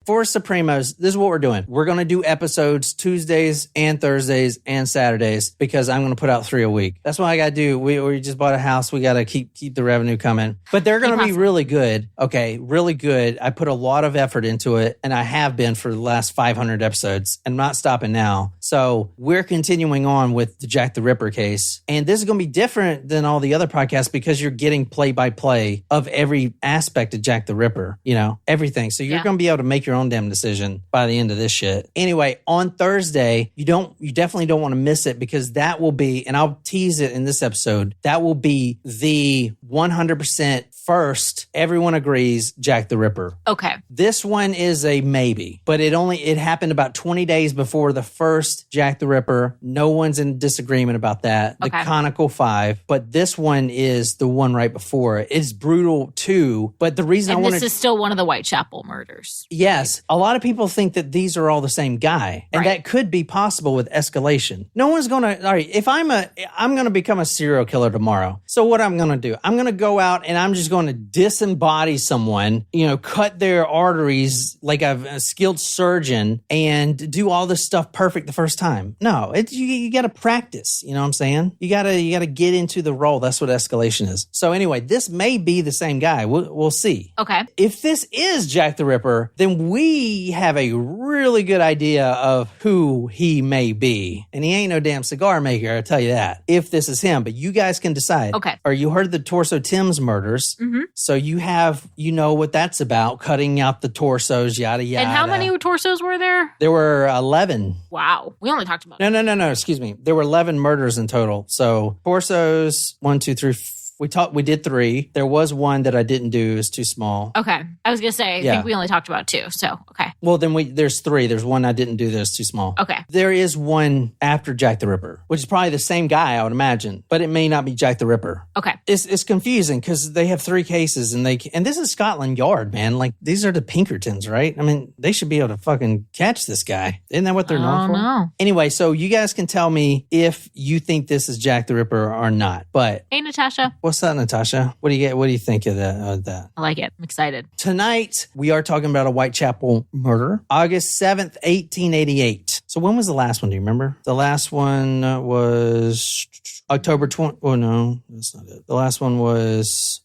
for Supremos, this is what we're doing. We're going to do episodes Tuesdays and Thursdays and Saturdays because I'm going to put out 3 a week. That's what I got to do. We just bought a house. We got to keep the revenue coming. But they're going to be really good. Okay, really good. I put a lot of effort into it, and I have been for the last 500 episodes, and I'm not stopping now. So we're continuing on with the Jack the Ripper case. And this is going to be different than all the other podcasts because you're getting play-by-play of every aspect of Jack the Ripper, everything. So you're going to be able to make your own damn decision by the end of this shit. Anyway, on Thursday, you definitely don't want to miss it because that will be, and I'll tease it in this episode, that will be the 100% first, everyone agrees, Jack the Ripper. Okay. This one is a maybe, but it happened about 20 days before the first Jack the Ripper. No one's in disagreement about that. The Conical Five, but this one is the one right before it. It's brutal too, but the reason this is still one of the Whitechapel murders. Yes. A lot of people think that these are all the same guy, and that could be possible with escalation. No one's going to, all right, if I'm going to become a serial killer tomorrow. So what I'm going to do, I'm going to go out and I'm just going to disembody someone, cut their arteries like a skilled surgeon and do all this stuff perfect the first time. No, you got to practice. You know what I'm saying? You got to get into the role. That's what escalation is. So anyway, this may be the same guy. We'll see. Okay. If this is Jack the Ripper, then we have a really good idea of who he may be. And he ain't no damn cigar maker, I'll tell you that, if this is him. But you guys can decide. Okay. Or you heard the Torso Tim's murders. Mm-hmm. So you know what that's about, cutting out the torsos, yada, yada. And how many torsos were there? There were 11. Wow. We only talked about... No, excuse me. There were 11 murders in total. So torsos, 1, 2, 3, we did 3. There was one that I didn't do. It was too small. Okay. I was going to say, I think we only talked about 2. So, okay. Well, then there's 3. There's one I didn't do that's too small. Okay. There is one after Jack the Ripper, which is probably the same guy, I would imagine, but it may not be Jack the Ripper. Okay. It's confusing because they have 3 cases and this is Scotland Yard, man. Like, these are the Pinkertons, right? I mean, they should be able to fucking catch this guy. Isn't that what they're known for? No. Anyway, so you guys can tell me if you think this is Jack the Ripper or not. But hey, Natasha. What's up, Natasha? What do you think of that? I like it. I'm excited. Tonight, we are talking about a Whitechapel murder. August 7th, 1888. So when was the last one? Do you remember? The last one was October 20. Oh, no, that's not it. The last one was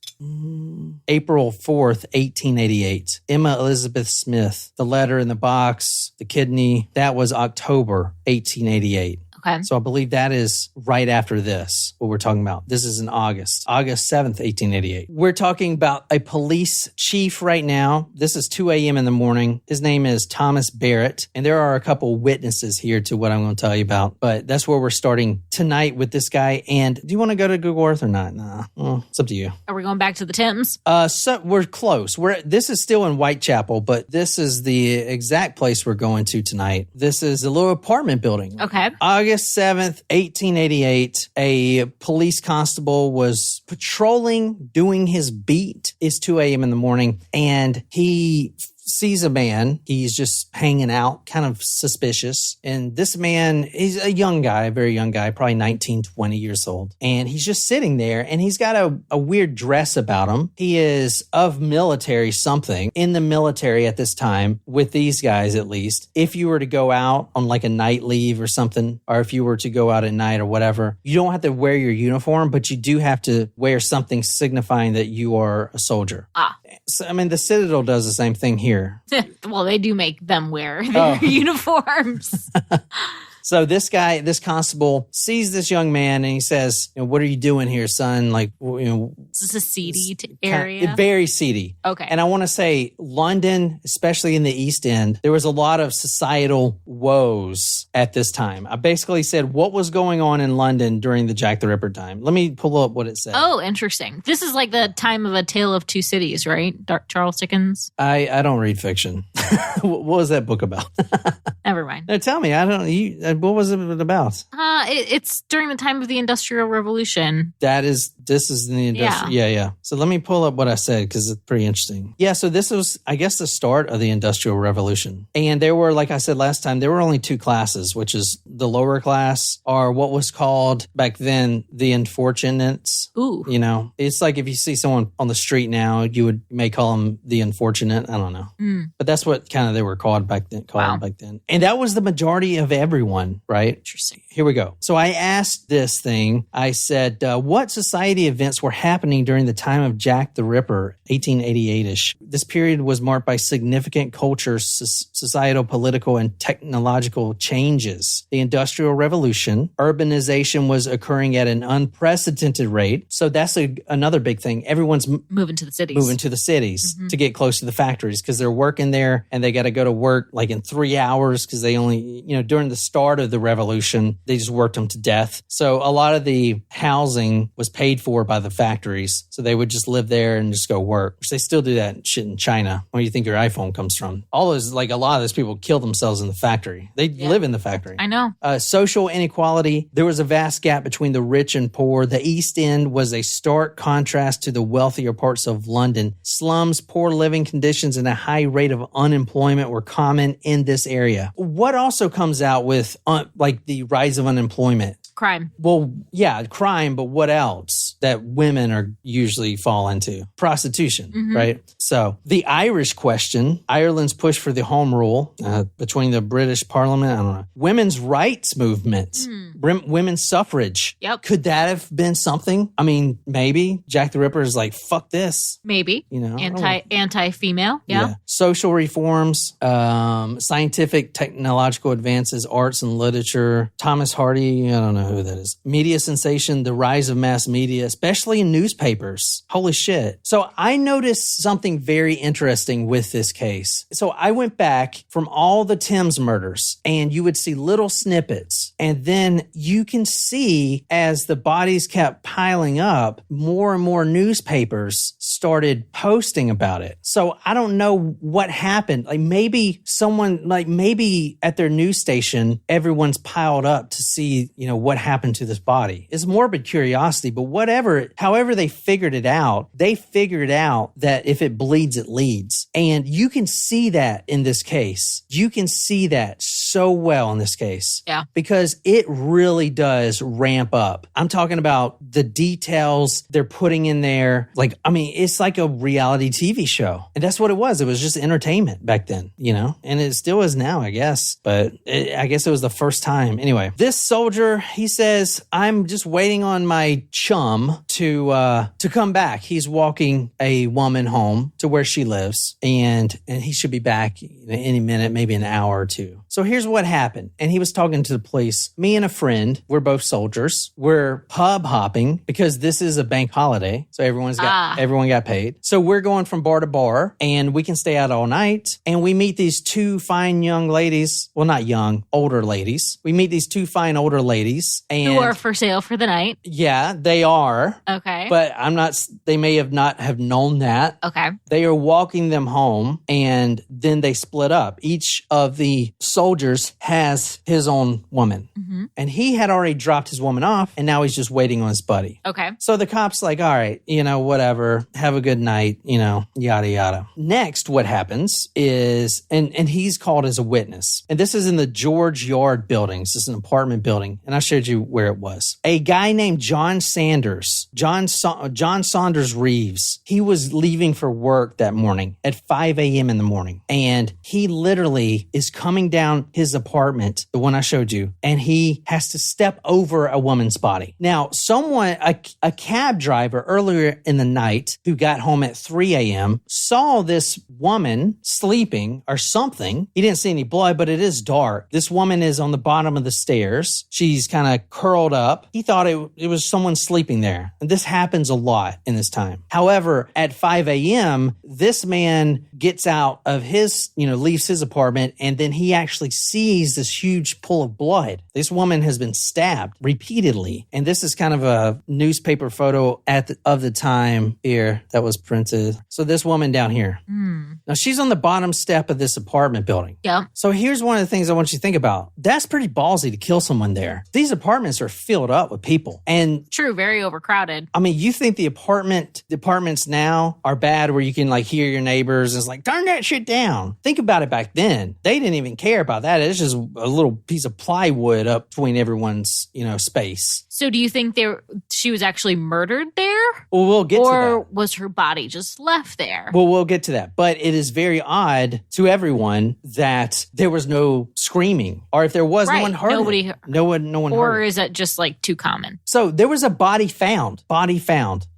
April 4th, 1888. Emma Elizabeth Smith. The letter in the box, the kidney, that was October 1888. Okay. So I believe that is right after this, what we're talking about. This is in August 7th, 1888. We're talking about a police chief right now. This is 2 a.m. in the morning. His name is Thomas Barrett. And there are a couple witnesses here to what I'm going to tell you about. But that's where we're starting tonight with this guy. And do you want to go to Google Earth or not? Nah. Well, it's up to you. Are we going back to the Thames? So we're close. This is still in Whitechapel, but this is the exact place we're going to tonight. This is a little apartment building. Okay. August 7th, 1888, a police constable was patrolling, doing his beat. It's 2 a.m. in the morning, and he sees a man. He's just hanging out, kind of suspicious. And this man, he's a young guy, a very young guy, probably 19, 20 years old. And he's just sitting there, and he's got a weird dress about him. He is of military something, in the military at this time, with these guys at least. If you were to go out on like a night leave or something, or if you were to go out at night or whatever, you don't have to wear your uniform, but you do have to wear something signifying that you are a soldier. So, I mean, the Citadel does the same thing here. Well, they do make them wear their uniforms. So this guy, this constable, sees this young man and he says, "What are you doing here, son? Like, Is this a seedy area? Very seedy." Okay. And I want to say London, especially in the East End, there was a lot of societal woes at this time. I basically said what was going on in London during the Jack the Ripper time. Let me pull up what it said. Oh, interesting. This is like the time of A Tale of Two Cities, right? Charles Dickens? I don't read fiction. What was that book about? Never mind. fine. Now tell me, I don't. What was it about? It's during the time of the Industrial Revolution. This is in the industrial. Yeah. So let me pull up what I said because it's pretty interesting. Yeah. So this was, I guess, the start of the Industrial Revolution, and there were, like I said last time, there were only two classes, which is the lower class, or what was called back then the unfortunates. Ooh. You know, it's like if you see someone on the street now, you may call them the unfortunate. I don't know, but that's what kind of they were called back then. And that was the majority of everyone, right? Interesting. Here we go. So I asked this thing. I said, what society events were happening during the time of Jack the Ripper, 1888-ish? This period was marked by significant culture, societal, political, and technological changes. The Industrial Revolution, urbanization was occurring at an unprecedented rate. So that's another big thing. Everyone's moving to the cities to get close to the factories because they're working there and they got to go to work like in 3 hours because they only, during the start of the revolution, they just worked them to death. So a lot of the housing was paid for by the factories. So they would just live there and just go work, which they still do that shit in China. Where do you think your iPhone comes from? A lot of those people kill themselves in the factory. They live in the factory. I know. Social inequality. There was a vast gap between the rich and poor. The East End was a stark contrast to the wealthier parts of London. Slums, poor living conditions, and a high rate of unemployment were common in this area. What also comes out with the rise of unemployment? Crime. Well, yeah, crime, but what else that women are usually fall into? Prostitution, right? So the Irish question, Ireland's push for the Home Rule between the British Parliament, I don't know. Women's rights movement, women's suffrage. Yep. Could that have been something? I mean, maybe. Jack the Ripper is like, fuck this. Maybe. Anti-female. Yeah. Social reforms, scientific, technological advances, arts and literature. Thomas Hardy, I don't know who that is. Media sensation, the rise of mass media, especially in newspapers. Holy shit. So I noticed something very interesting with this case. So I went back from all the Thames murders and you would see little snippets. And then you can see as the bodies kept piling up, more and more newspapers started posting about it. So I don't know what happened. Maybe at their news station, everyone's piled up to see, what happened to this body. It's morbid curiosity, but however they figured it out that if it bleeds, it leads. And you can see that in this case. You can see that so well in this case. Yeah. Because it really does ramp up. I'm talking about the details they're putting in there. It's like a reality TV show. And that's what it was. It was just entertainment back then, and it still is now, I guess. But I guess it was the first time. Anyway, this soldier, he says, I'm just waiting on my chum to come back. He's walking a woman home to where she lives, and he should be back any minute, maybe an hour or two. So here's what happened. And he was talking to the police. Me and a friend, we're both soldiers. We're pub hopping because this is a bank holiday. So everyone got paid. So we're going from bar to bar and we can stay out all night. And we meet these two fine young ladies. Well, not young, older ladies. We meet these two fine older ladies. And who are for sale for the night. Yeah, they are. Okay. But they may have not have known that. Okay. They are walking them home and then they split up. Each of the soldiers has his own woman. Mm-hmm. And he had already dropped his woman off and now he's just waiting on his buddy. Okay. So the cop's like, all right, whatever, have a good night, yada, yada. Next, what happens is, and he's called as a witness. And this is in the George Yard buildings. This is an apartment building. And I showed you where it was. A guy named John Saunders Reeves, he was leaving for work that morning at 5 a.m. in the morning. And he literally is coming down his apartment, the one I showed you, and he has to step over a woman's body. Now, a cab driver earlier in the night who got home at 3 a.m. saw this woman sleeping or something. He didn't see any blood, but it is dark. This woman is on the bottom of the stairs. She's kind of curled up. He thought it was someone sleeping there. And this happens a lot in this time. However, at 5 a.m., this man gets out of his, leaves his apartment, and then he actually sees this huge pool of blood. This woman has been stabbed repeatedly. And this is kind of a newspaper photo of the time here that was printed. So this woman down here. Now, she's on the bottom step of this apartment building. Yeah. So here's one of the things I want you to think about. That's pretty ballsy to kill someone there. These apartments are filled up with people. And true, very overcrowded. I mean, you think the apartments now are bad where you can hear your neighbors and it's like, turn that shit down. Think about it back then. They didn't even care about that. It's just a little piece of plywood up between everyone's, space. So do you think she was actually murdered there? Well, we'll get to that. Or was her body just left there? Well, we'll get to that. But it is very odd to everyone that there was no screaming. Or if there was, no one heard it. No one heard it. Or is it just too common? So there was a body found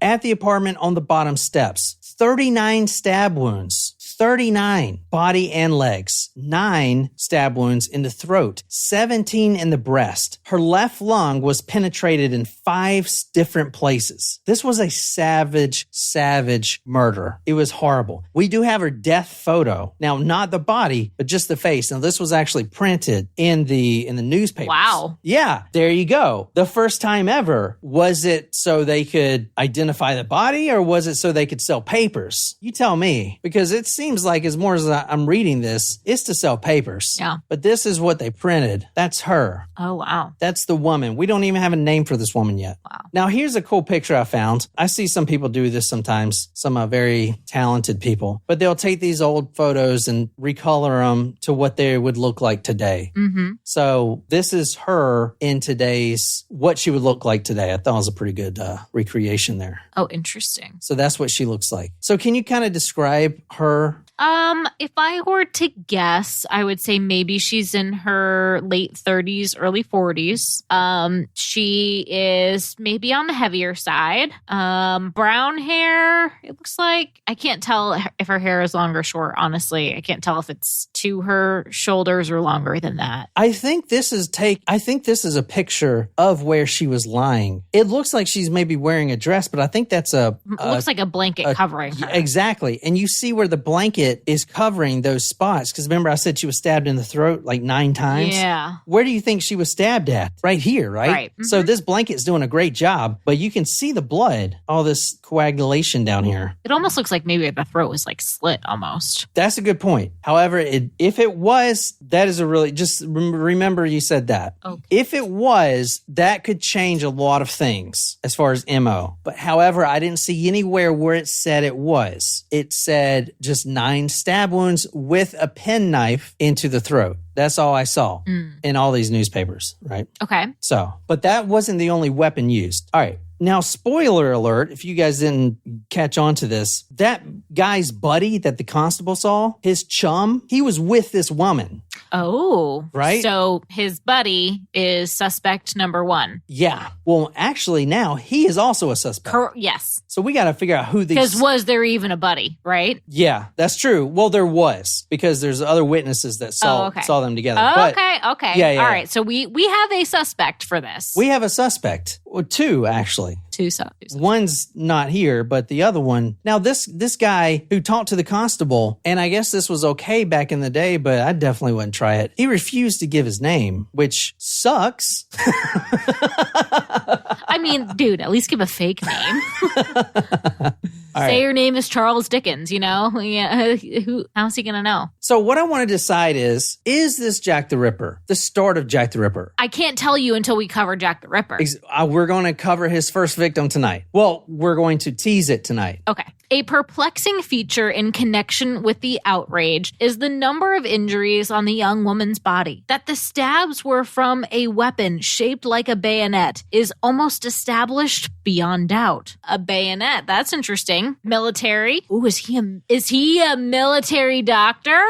at the apartment on the bottom steps. 39 stab wounds. 39 body and legs, 9 stab wounds in the throat, 17 in the breast. Her left lung was penetrated in 5 different places. This was a savage murder. It was horrible. We do have her death photo. Now, not the body, but just the face. Now, this was actually printed in the newspapers. Wow. Yeah, there you go. The first time ever. Was it so they could identify the body, or was it so they could sell papers? You tell me, because it seems like as more as I'm reading this, it's to sell papers. Yeah. But this is what they printed. That's her. Oh, wow. That's the woman. We don't even have a name for this woman yet. Wow. Now, here's a cool picture I found. I see some people do this sometimes, some very talented people, but they'll take these old photos and recolor them to what they would look like today. Mm-hmm. So this is her in what she would look like today. I thought it was a pretty good recreation there. Oh, interesting. So that's what she looks like. So can you kind of describe her? If I were to guess, I would say maybe she's in her late 30s, early 40s. She is maybe on the heavier side. Brown hair, it looks like. I can't tell if her hair is long or short, honestly. I can't tell if it's to her shoulders or longer than that. I think this is a picture of where she was lying. It looks like she's maybe wearing a dress, but I think that's looks like a blanket covering her. Exactly. And you see where the blanket is covering those spots. Because remember, I said she was stabbed in the throat 9 times? Yeah. Where do you think she was stabbed at? Right here, right? Right. Mm-hmm. So this blanket's doing a great job, but you can see the blood, all this coagulation down here. It almost looks like maybe the throat was slit almost. That's a good point. However, if it was, that is just remember you said that. Okay. If it was, that could change a lot of things as far as MO. But however, I didn't see anywhere where it said it was. It said just 9 stab wounds with a penknife into the throat. That's all I saw in all these newspapers, right? Okay. So, but that wasn't the only weapon used. All right. Now, spoiler alert, if you guys didn't catch on to this, that guy's buddy that the constable saw, his chum, he was with this woman. Oh. Right? So his buddy is suspect number 1. Yeah. Well, actually now he is also a suspect. Yes. So we got to figure out who these... Because was there even a buddy, right? Yeah, that's true. Well, there was, because there's other witnesses that saw them together. Okay. Yeah. All right. So we have a suspect for this. We have a suspect. Well, 2, actually. 2 suspects. One's not here, but the other one. Now, this guy who talked to the constable, and I guess this was okay back in the day, but I definitely wouldn't try it. He refused to give his name, which sucks. I mean, dude, at least give a fake name. Say your name is Charles Dickens, Yeah, how's he going to know? So what I want to decide is this Jack the Ripper? The start of Jack the Ripper? I can't tell you until we cover Jack the Ripper. We're going to cover his first victim tonight. Well, we're going to tease it tonight. Okay. A perplexing feature in connection with the outrage is the number of injuries on the young woman's body. That the stabs were from a weapon shaped like a bayonet is almost established beyond doubt. A bayonet, that's interesting. Military. Ooh, is he a military doctor?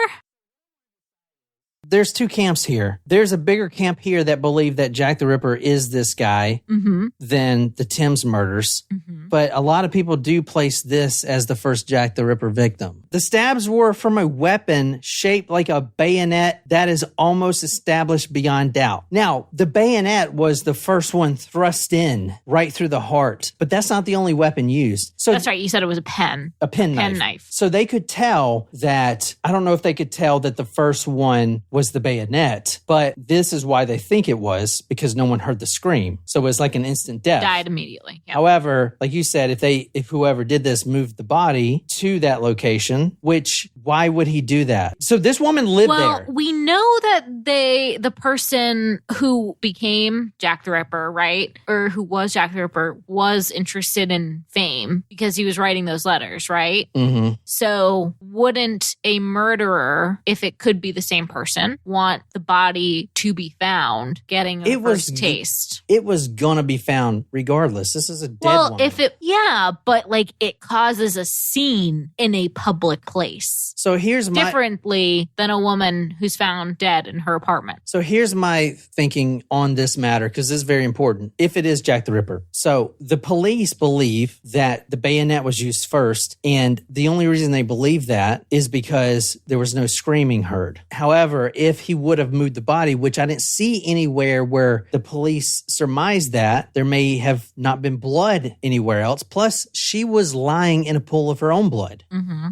there's two camps here. There's a bigger camp here that believe that Jack the Ripper is this guy than the Thames murders. But a lot of people do place this as the first Jack the Ripper victim. The stabs were from a weapon shaped like a bayonet that is almost established beyond doubt. Now, the bayonet was the first one thrust in right through the heart, but that's not the only weapon used. So that's right. You said it was a pen. A penknife. So they could tell that, I don't know if they could tell that the first one was the bayonet, but this is why they think it was, because no one heard the scream. So it was like an instant death. Died immediately. Yep. However, like you said, if whoever did this moved the body to that location, which why would he do that? So this woman lived there. Well, we know that the person who became Jack the Ripper, right? Or who was Jack the Ripper was interested in fame because he was writing those letters, right? So wouldn't a murderer, if it could be the same person, want the body to be found getting a first taste? It was going to be found regardless. This is a dead woman. But like it causes a scene in a public place. So here's my... differently than a woman who's found dead in her apartment. So here's my thinking on this matter, because this is very important. If it is Jack the Ripper. So the police believe that the bayonet was used first, and the only reason they believe that is because there was no screaming heard. However, if he would have moved the body, which I didn't see anywhere where the police surmised that, there may have not been blood anywhere else. Plus, she was lying in a pool of her own blood.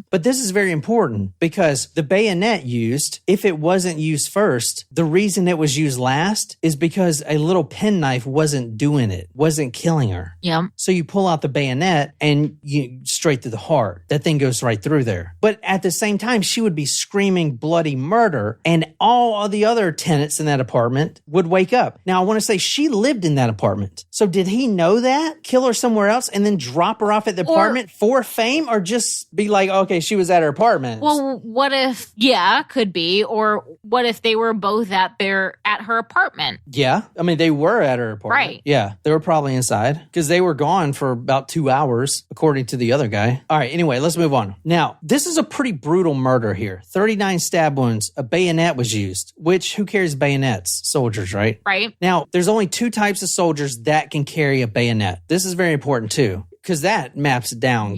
But this is very important because the bayonet used, if it wasn't used first, the reason it was used last is because a little penknife wasn't doing it, wasn't killing her. Yeah. So you pull out the bayonet and you straight through the heart. That thing goes right through there. But at the same time, she would be screaming bloody murder, and all of the other tenants in that apartment would wake up. Now, I want to say she lived in that apartment. So did he know that? Kill her somewhere else and then drop her off at the apartment for fame, or just be like, okay, she was at her apartment? Well, what if, could be, or what if they were both at her apartment? Yeah. I mean, they were at her apartment. Right. Yeah. They were probably inside because they were gone for about 2 hours, according to the other guy. All right. Anyway, let's move on. Now, this is a pretty brutal murder here. 39 stab wounds. A bayonet was used, which who carries bayonets? Soldiers, right? Right. Now, there's only two types of soldiers that can carry a bayonet. This is very important too, because that maps it down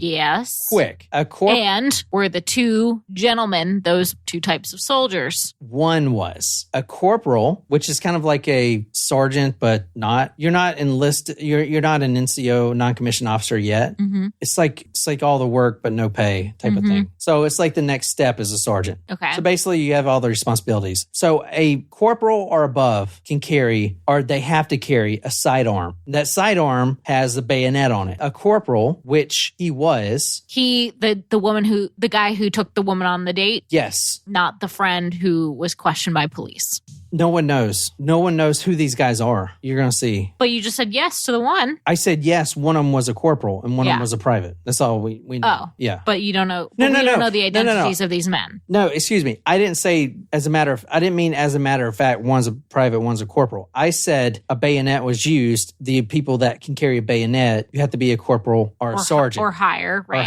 quick. And were the two gentlemen those two types of soldiers? One was a corporal, which is kind of like a sergeant, but not. You're not enlisted. You're not an NCO, non-commissioned officer yet. It's like all the work but no pay type of thing. So it's like the next step is a sergeant. Okay. So basically, you have all the responsibilities. So a corporal or above can carry, or they have to carry, a sidearm. That sidearm has a bayonet on it. A corporal, which he was. The guy who took the woman on the date? Yes. Not the friend who was questioned by police. No one knows. No one knows who these guys are. You're going to see. But you just said yes to the one. I said yes. One of them was a corporal and one of them was a private. That's all we know. Oh. Yeah. But you don't know. We don't know the identities of these men. No, excuse me. I didn't say I didn't mean as a matter of fact, one's a private, one's a corporal. I said a bayonet was used. The people that can carry a bayonet, you have to be a corporal or a sergeant. Or higher, right?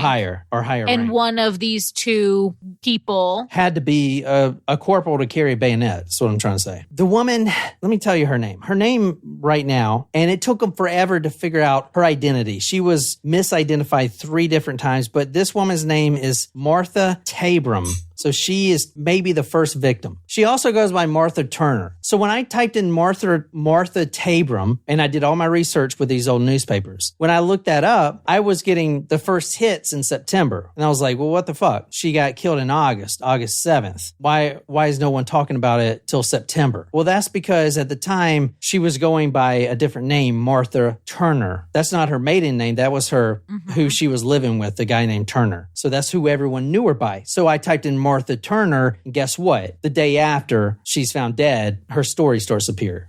Or higher. And rank. one of these two people had to be a corporal to carry a bayonet. That's what I'm trying to say. The woman, let me tell you her name. Her name right now, and it took them forever to figure out her identity. She was misidentified 3 different times, but this woman's name is Martha Tabram. So she is maybe the first victim. She also goes by Martha Turner. So when I typed in Martha Tabram, and I did all my research with these old newspapers, when I looked that up, I was getting the first hits in September. And I was like, well, what the fuck? She got killed in August 7th. Why is no one talking about it till September? Well, that's because at the time she was going by a different name, Martha Turner. That's not her maiden name. That was her, who she was living with, the guy named Turner. So that's who everyone knew her by. So I typed in Martha Turner, and guess what? The day after she's found dead, her story starts to appear,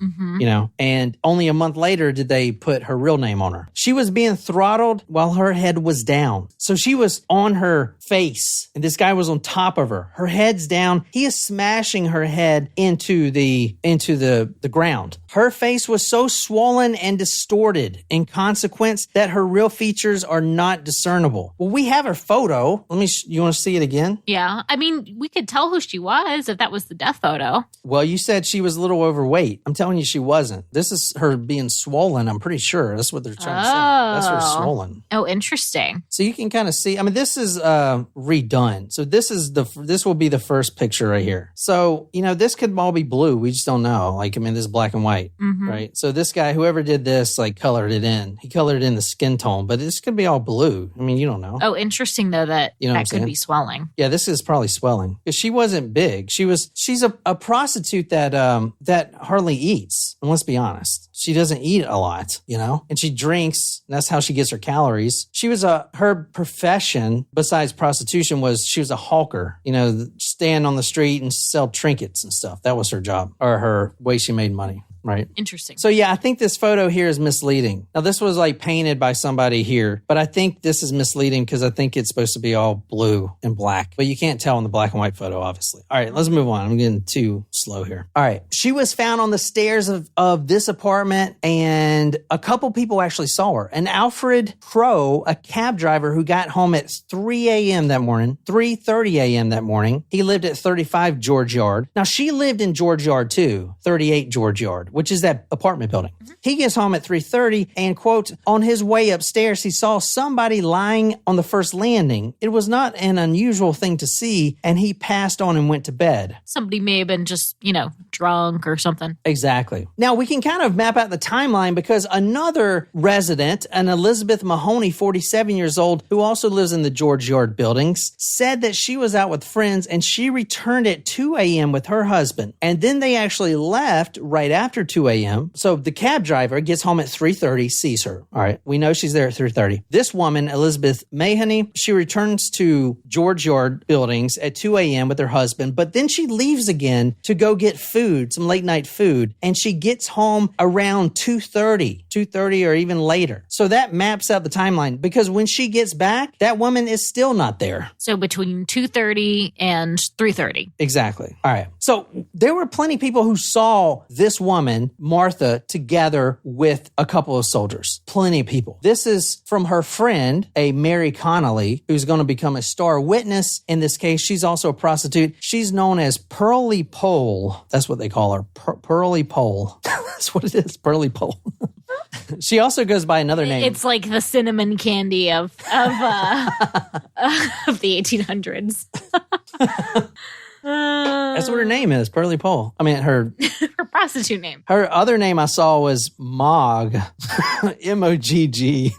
and only a month later did they put her real name on her. She was being throttled while her head was down. So she was on her face, and this guy was on top of her. Her head's down. He is smashing her head into the ground. Her face was so swollen and distorted in consequence that her real features are not discernible. Well, we have her photo. You want to see it again? Yeah. I mean, mean, we could tell who she was if that was the death photo. Well, you said she was a little overweight. I'm telling you she wasn't. This is her being swollen, I'm pretty sure. That's what they're trying to say. That's her swollen. Oh, interesting. So you can kind of see, I mean, this is redone. So this will be the first picture right here. So, this could all be blue. We just don't know. Like, I mean, this is black and white, right? So this guy, whoever did this, like colored it in. He colored in the skin tone, but this could be all blue. I mean, you don't know. Oh, interesting though that could be swelling. Yeah, this is probably swelling because she wasn't big. She's a prostitute that hardly eats. And let's be honest. She doesn't eat a lot, and she drinks. And that's how she gets her calories. Her profession besides prostitution was she was a hawker, stand on the street and sell trinkets and stuff. That was her job or her way she made money. Right. Interesting. So yeah, I think this photo here is misleading. Now this was like painted by somebody here, but I think this is misleading because I think it's supposed to be all blue and black, but you can't tell in the black and white photo, obviously. All right, let's move on. I'm getting too slow here. All right. She was found on the stairs of this apartment and a couple people actually saw her. And Alfred Crow, a cab driver who got home at 3 a.m. that morning, 3:30 a.m. that morning. He lived at 35 George Yard. Now she lived in George Yard too, 38 George Yard, which is that apartment building. He gets home at 3:30 and, quote, on his way upstairs, he saw somebody lying on the first landing. It was not an unusual thing to see, and he passed on and went to bed. Somebody may have been just, drunk or something. Exactly. Now, we can kind of map out the timeline because another resident, an Elizabeth Mahoney, 47 years old, who also lives in the George Yard buildings, said that she was out with friends and she returned at 2 a.m. with her husband. And then they actually left right after 2 a.m. So the cab driver gets home at 3:30, sees her. All right. We know she's there at 3:30. This woman, Elizabeth Mahoney, she returns to George Yard buildings at 2 a.m. with her husband, but then she leaves again to go get food, some late night food, and she gets home around 2:30 or even later. So that maps out the timeline because when she gets back, that woman is still not there. So between 2:30 and 3:30. Exactly. All right. So there were plenty of people who saw this woman, Martha, together with a couple of soldiers. Plenty of people. This is from her friend, a Mary Connolly, who's going to become a star witness in this case. She's also a prostitute. She's known as Pearly Pole. That's what they call her. Pearly Pole. That's what it is. Pearly Pole. She also goes by another name. It's like the cinnamon candy of the 1800s. That's what her name is, Pearly Pole. I mean, her prostitute name. Her other name I saw was Mog, M-O-G-G.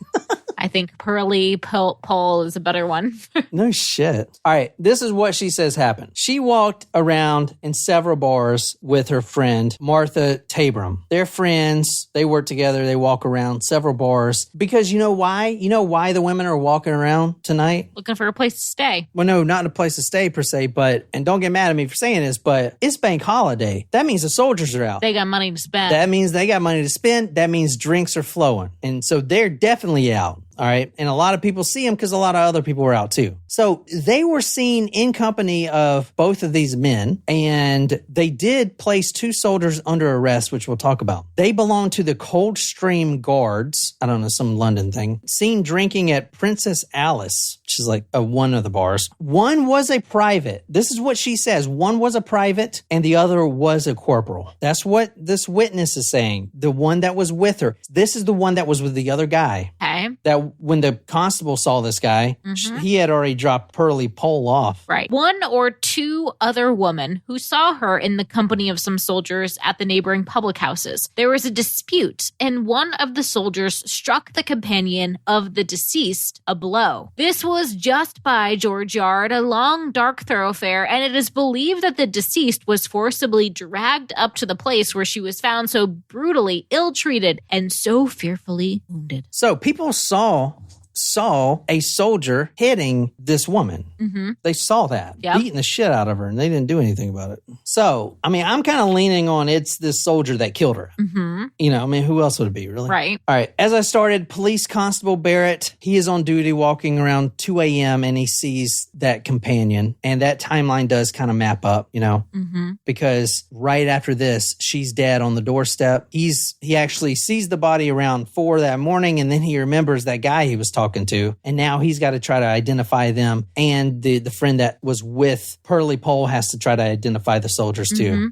I think Pearly Pole is a better one. No shit. All right. This is what she says happened. She walked around in several bars with her friend, Martha Tabram. They're friends. They work together. They walk around several bars. Because you know why? You know why the women are walking around tonight? Looking for a place to stay. Well, no, not a place to stay per se, but, and don't get mad at me for saying this, but it's bank holiday. That means the soldiers are out. They got money to spend. That means they got money to spend. That means drinks are flowing. And so they're definitely out. All right. And a lot of people see them because a lot of other people were out too. So they were seen in company of both of these men, and they did place two soldiers under arrest, which we'll talk about. They belong to the Coldstream Guards. I don't know, some London thing. Seen drinking at Princess Alice, which is like one of the bars. One was a private. This is what she says. One was a private and the other was a corporal. That's what this witness is saying. The one that was with her. This is the one that was with the other guy. Okay. That when the constable saw this guy, he had already dropped Pearly Pole off. Right. One or two other women who saw her in the company of some soldiers at the neighboring public houses. There was a dispute, and one of the soldiers struck the companion of the deceased a blow. This was just by George Yard, a long, dark thoroughfare, and it is believed that the deceased was forcibly dragged up to the place where she was found so brutally ill-treated and so fearfully wounded. So people saw a soldier hitting this woman. They saw that, beating the shit out of her, and they didn't do anything about it. So, I mean, I'm kind of leaning on it's this soldier that killed her. You know, I mean, who else would it be, really? Right. All right. As I started, Police Constable Barrett, he is on duty walking around 2 a.m. and he sees that companion. And that timeline does kind of map up, you know, because right after this, she's dead on the doorstep. He actually sees the body around 4 that morning, and then he remembers that guy he was talking talking to. And now he's got to try to identify them. And the friend that was with Pearly Pole has to try to identify the soldiers too. Mm-hmm.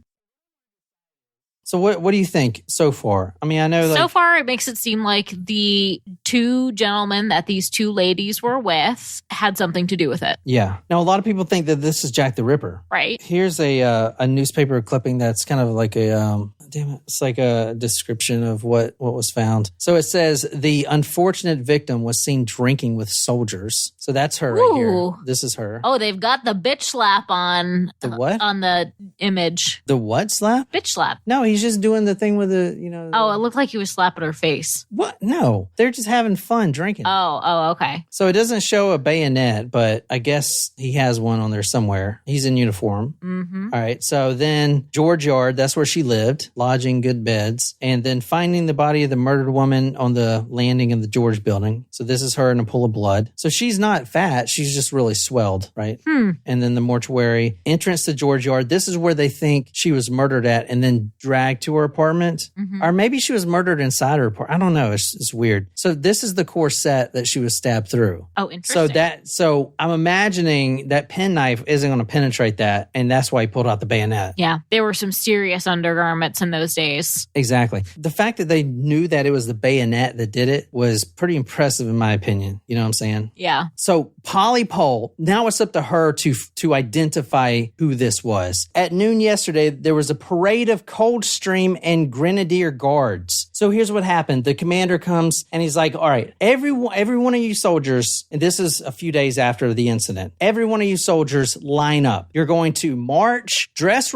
So what do you think so far? I mean, I know so far it makes it seem like the two gentlemen that these two ladies were with had something to do with it. Yeah. Now, a lot of people think that this is Jack the Ripper. Right. Here's a newspaper clipping that's kind of like it's like a description of what was found. So it says the unfortunate victim was seen drinking with soldiers. So that's her right here. This is her. Oh, they've got the bitch slap on the what? On the image. The what slap? Bitch slap. No, he's just doing the thing with the, Oh, it looked like he was slapping her face. What? No, they're just having fun drinking. Oh, okay. So it doesn't show a bayonet, but I guess he has one on there somewhere. He's in uniform. Mm-hmm. All right. So then George Yard, that's where she lived, lodging, good beds, and then finding the body of the murdered woman on the landing of the George building. So this is her in a pool of blood. So she's not fat. She's just really swelled, right? And then the mortuary entrance to George Yard. This is where they think she was murdered at and then dragged to her apartment. Mm-hmm. Or maybe she was murdered inside her apartment. I don't know. It's weird. So this is the corset that she was stabbed through. Oh, interesting. So I'm imagining that penknife isn't going to penetrate that, and that's why he pulled out the bayonet. Yeah, there were some serious undergarments in those days. Exactly. The fact that they knew that it was the bayonet that did it was pretty impressive in my opinion. You know what I'm saying? Yeah. So Polly Pole, now it's up to her to identify who this was. At noon yesterday, there was a parade of Coldstream and Grenadier Guards. So here's what happened. The commander comes and he's like, all right, every one of you soldiers, and this is a few days after the incident, every one of you soldiers line up. You're going to march, dress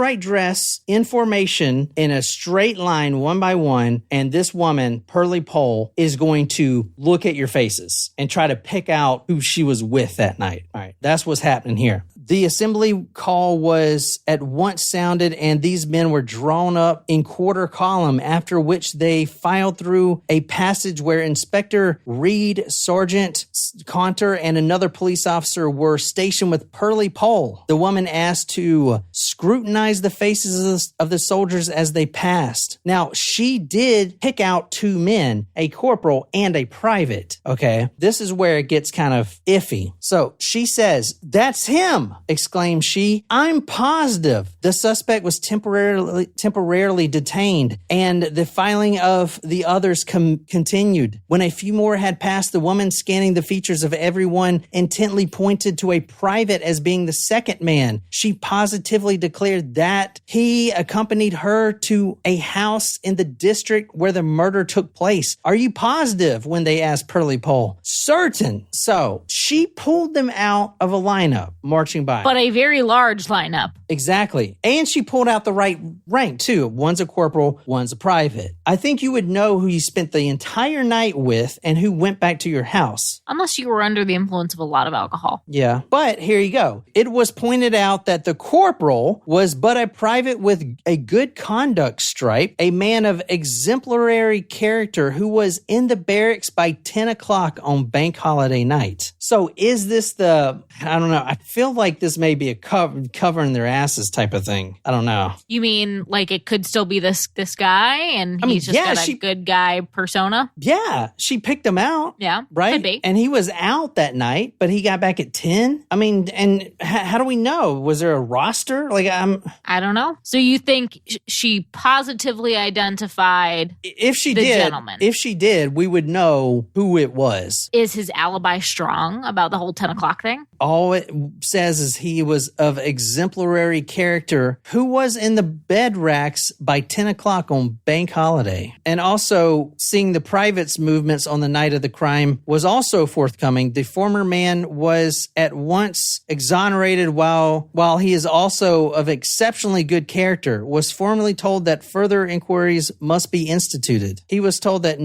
in formation in a straight line, one by one, and this woman, Pearly Pole, is going to look at your faces and try to pick out who she was with that night. All right, that's what's happening here. The assembly call was at once sounded, and these men were drawn up in quarter column, after which they filed through a passage where Inspector Reed, Sergeant Conter, and another police officer were stationed with Pearly Pole. The woman asked to scrutinize the faces of the soldiers as they passed. Now, she did pick out two men, a corporal and a private. Okay, this is where it gets kind of iffy. So she says, "That's him," exclaimed she. "I'm positive." The suspect was temporarily detained, and the filing of the others continued. When a few more had passed, the woman, scanning the features of everyone, intently pointed to a private as being the second man. She positively declared that he accompanied her to a house in the district where the murder took place. "Are you positive?" when they asked Pearly Pole. "Certain." So she pulled them out of a lineup marching by. But a very large lineup. Exactly. And she pulled out the right rank too. One's a corporal, one's a private. I think you would know who you spent the entire night with and who went back to your house. Unless you were under the influence of a lot of alcohol. Yeah. But here you go. It was pointed out that the corporal was but a private with a good conduct stripe, a man of exemplary character who was in the barracks by 10 o'clock on bank holiday night. So is this I don't know. I feel like this may be a covering their asses type of thing. I don't know. You mean like it could still be this guy and he's just got a good guy persona? Yeah. She picked him out. Yeah. Right? Could be. And he was out that night, but he got back at 10. I mean, and how do we know? Was there a roster? I don't know. So you think she positively identified the gentleman? If she did, we would know who it was. Is his alibi strong about the whole 10 o'clock thing? All it says is he was of exemplary character who was in the bed racks by 10 o'clock on bank holiday. And also seeing the private's movements on the night of the crime was also forthcoming. The former man was at once exonerated while he is also of exceptionally good character, was formally told that further inquiries must be instituted. He was told that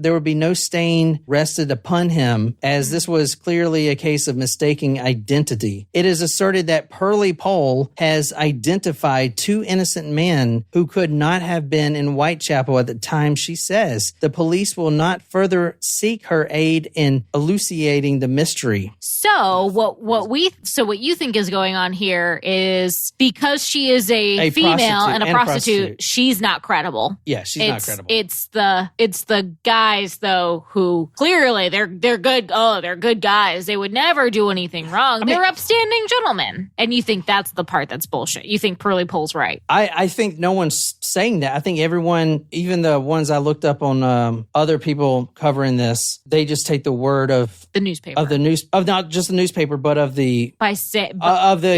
there would be no stain rested upon him, as this was clearly a case of mistaking identity. It is asserted that Pearlie Pohl has identified 2 innocent men who could not have been in Whitechapel at the time she says. The police will not further seek her aid in elucidating the mystery. So what you think is going on here is because she is a female and a prostitute, she's not credible. Yeah, she's not credible. It's the guys though who clearly they're good. Oh, they're good guys. They would never do anything wrong. They're upstanding gentlemen. And you think that's the part that's bullshit. You think Pearlie Pohl's right. I think no one's saying that. I think everyone, even the ones I looked up on other people covering this, they just take the word of the newspaper. Of not just the newspaper, but of the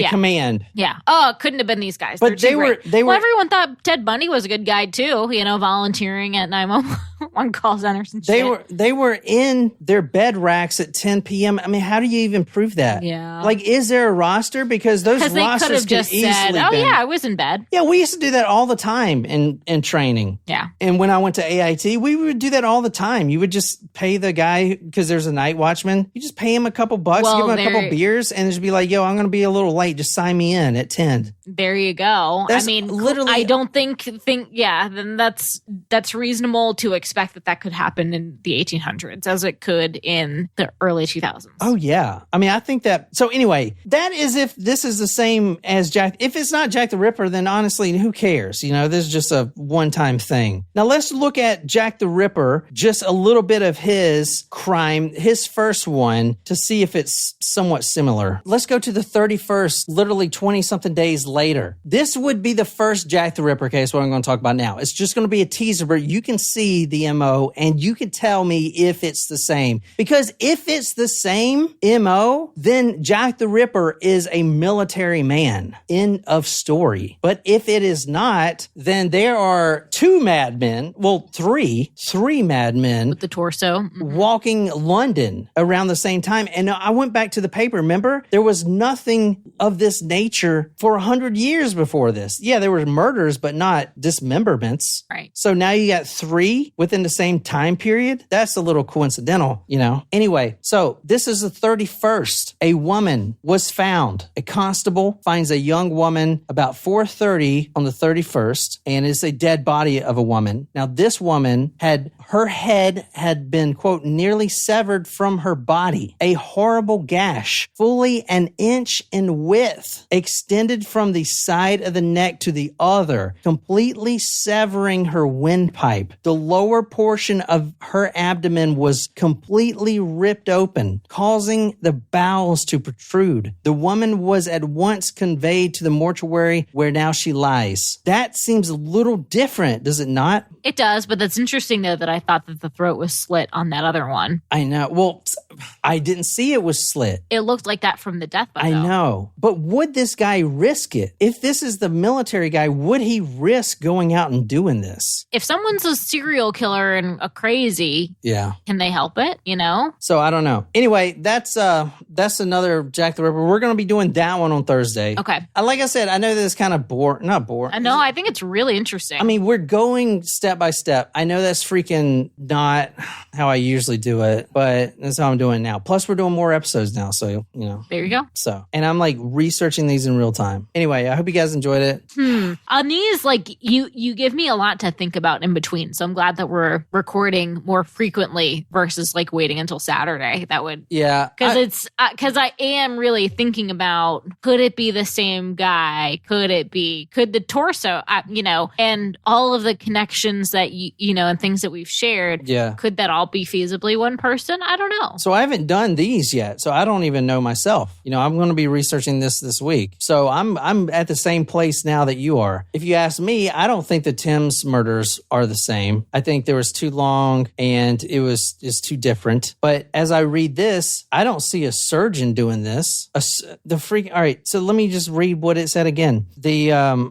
command. Yeah. Oh, it couldn't have been these guys. But they were. Well, everyone thought Ted Bundy was a good guy too. Volunteering at 911 call centers and shit. They were in their bed racks at 10 p.m. I mean, how do you even prove that? Yeah. Like, is there a roster? Because those rosters could easily said, yeah, I was in bed. Yeah, we used to do that all the time in training. Yeah. And when I went to AIT, we would do that all the time. You would just pay the guy, because there's a night watchman, you just pay him a couple bucks, give him a couple beers, and just be like, yo, I'm going to be a little late. Just sign me in at 10. There you go. That's literally. I don't think then that's reasonable to expect that could happen in the 1800s as it could in the early 2000s. Oh, yeah. I mean, I think that. So anyway, that is if this is the same as Jack. If it's not Jack the Ripper, then honestly, who cares? This is just a one-time thing. Now, let's look at Jack the Ripper, just a little bit of his crime, his first one, to see if it's somewhat similar. Let's go to the 31st, literally 20-something days later. This would be the first Jack the Ripper case, what I'm going to talk about now. It's just going to be a teaser, but you can see the MO and you can tell me if it's the same. Because if it's the same MO, then Jack the Ripper is a military man. End of story. But if it is not, then there are 2 madmen, well, three madmen with the torso walking London around the same time. And I went back to the paper. Remember, there was nothing of this nature for 100 years before this. Yeah, there were murders, but not dismemberments. Right. So now you got 3 within the same time period. That's a little coincidental, Anyway, so this is the 31st. A woman was found. A constable finds a young woman about 4:30 on the 31st, and it's a dead body of a woman. Now, this woman her head had been, quote, nearly severed from her body. A horrible gash, fully an inch in width, extended from the side of the neck to the other, completely severing her windpipe. The lower portion of her abdomen was completely ripped open, causing the bowels to protrude. The woman was at once conveyed to the mortuary where now she lies. That seems a little different, does it not? It does, but that's interesting, though, that I thought that the throat was slit on that other one. I know. Well, I didn't see it was slit. It looked like that from the deathbed, I know. But would this guy risk it? If this is the military guy, would he risk going out and doing this? If someone's a serial killer and a crazy, can they help it, So I don't know. Anyway, that's another Jack the Ripper. We're going to be doing that one on Thursday. Okay. Like I said, I know that it's kind of not boring. No, I think it's really interesting. I mean, we're going step by step. I know that's freaking not how I usually do it, but that's how I'm doing it now. Plus, we're doing more episodes now, so, There you go. So, and I'm researching these in real time. Anyway, I hope you guys enjoyed it. On these, you give me a lot to think about in between, so I'm glad that we're recording more frequently versus waiting until Saturday. That would, because I am really thinking about, could it be the same guy? Could the torso, and all of the connections that and things that we've shared. Yeah. Could that all be feasibly one person? I don't know. So I haven't done these yet, so I don't even know myself. I'm going to be researching this week. So I'm at the same place now that you are. If you ask me, I don't think the Tim's murders are the same. I think there was too long and it's too different. But as I read this, I don't see a surgeon doing this. All right, so let me just read what it said again.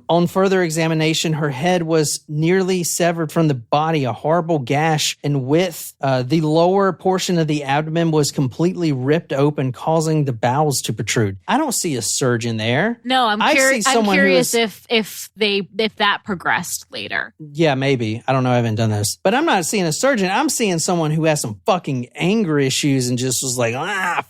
On further examination, her head was nearly severed from the body, a horrible gash in width. The lower portion of the abdomen was completely ripped open, causing the bowels to protrude. I don't see a surgeon there. No, I'm I'm curious if that progressed later. Yeah, maybe. I don't know. I haven't done this. But I'm not seeing a surgeon. I'm seeing someone who has some fucking anger issues and just was like,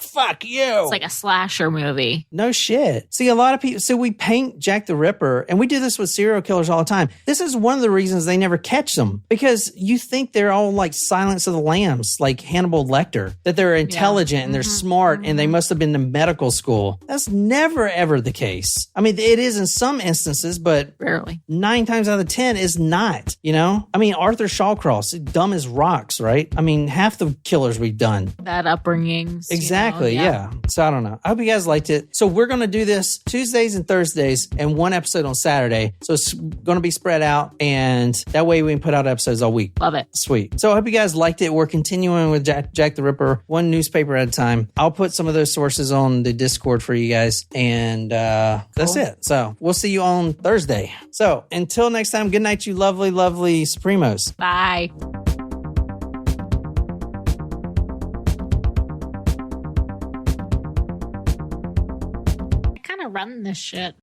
fuck you. It's like a slasher movie. No shit. See, a lot of people, so we paint Jack the Ripper, and we do this with serial killers all the time. This is one of the reasons they never catch them, because you think they're all like Silence of the Lambs, like Hannibal Lecter, that they're intelligent and they're smart and they must have been to medical school. That's never, ever the case. I mean, it is in some instances, but rarely. 9 times out of 10 is not, you know? I mean, Arthur Shawcross, dumb as rocks, right? I mean, half the killers we've done. Bad upbringings. Exactly, yeah. So I don't know. I hope you guys liked it. So we're going to do this Tuesdays and Thursdays and one episode on Saturday. So it's going to be spread out, and that way we can put out episodes all week. Love it. Sweet. So I hope you guys liked it. We're continuing with Jack the Ripper, one newspaper at a time. I'll put some of those sources on the Discord for you guys, and that's it. So we'll see you on Thursday. So until next time, good night, you lovely, lovely Supremos. Bye. I kind of run this shit.